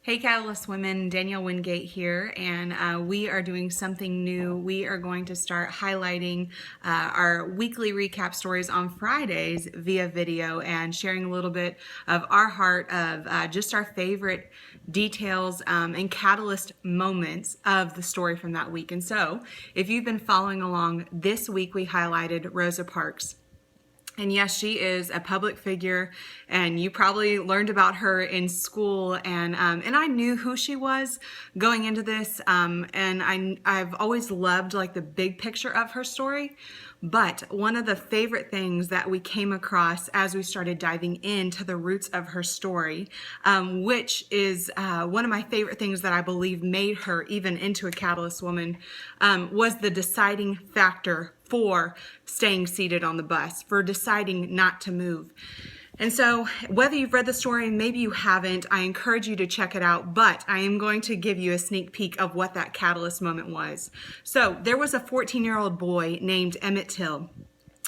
Hey Catalyst Women, Danielle Wingate here, and we are doing something new. We are going to start highlighting our weekly recap stories on Fridays via video and sharing a little bit of our heart of just our favorite details and catalyst moments of the story from that week. And so, if you've been following along, this week we highlighted Rosa Parks. And yes, she is a public figure, and you probably learned about her in school. And I knew who she was going into this. And I've always loved like the big picture of her story. But one of the favorite things that we came across as we started diving into the roots of her story, which is one of my favorite things that I believe made her even into a catalyst woman, was the deciding factor for staying seated on the bus, for deciding not to move. And so whether you've read the story, maybe you haven't, I encourage you to check it out, but I am going to give you a sneak peek of what that catalyst moment was. So there was a 14-year-old boy named Emmett Till.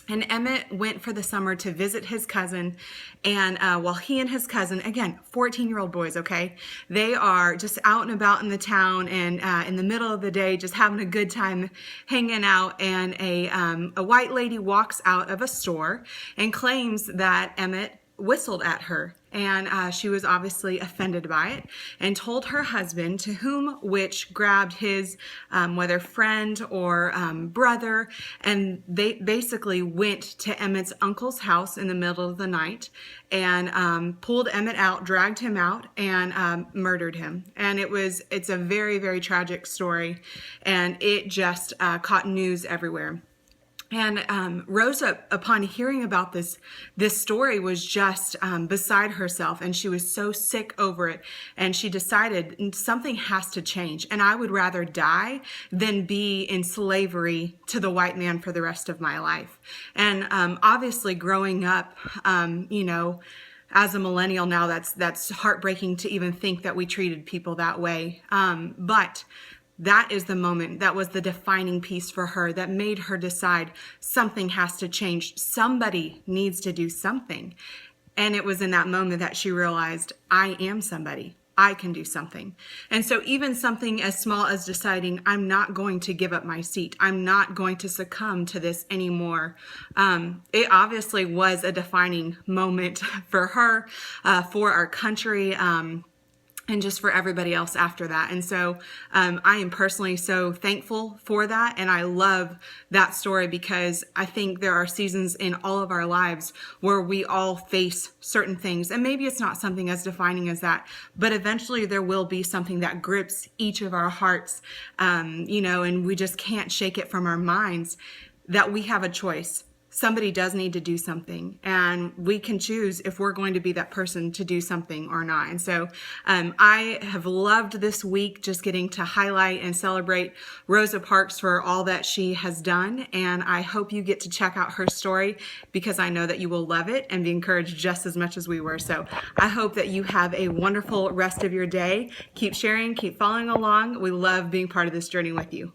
And Emmett went for the summer to visit his cousin, and while he and his cousin, again, 14-year-old boys, okay, they are just out and about in the town and in the middle of the day just having a good time hanging out, and a white lady walks out of a store and claims that Emmett whistled at her, and she was obviously offended by it and told her husband, to whom which grabbed his whether friend or brother, and they basically went to Emmett's uncle's house in the middle of the night and pulled Emmett out, dragged him out, and murdered him. And it's a very, very tragic story, and it just caught news everywhere. And Rosa, upon hearing about this story, was just beside herself, and she was so sick over it. And she decided something has to change, and I would rather die than be in slavery to the white man for the rest of my life. And obviously, growing up, as a millennial now, that's heartbreaking to even think that we treated people that way. But that is the moment, that was the defining piece for her that made her decide something has to change. Somebody needs to do something. And it was in that moment that she realized, I am somebody. I can do something. And so even something as small as deciding, I'm not going to give up my seat. I'm not going to succumb to this anymore. It obviously was a defining moment for her, for our country, and just for everybody else after that. And so I am personally so thankful for that. And I love that story because I think there are seasons in all of our lives where we all face certain things. And maybe it's not something as defining as that, but eventually there will be something that grips each of our hearts, and we just can't shake it from our minds that we have a choice. Somebody does need to do something, and we can choose if we're going to be that person to do something or not. And so I have loved this week just getting to highlight and celebrate Rosa Parks for all that she has done. And I hope you get to check out her story because I know that you will love it and be encouraged just as much as we were. So I hope that you have a wonderful rest of your day. Keep sharing, keep following along. We love being part of this journey with you.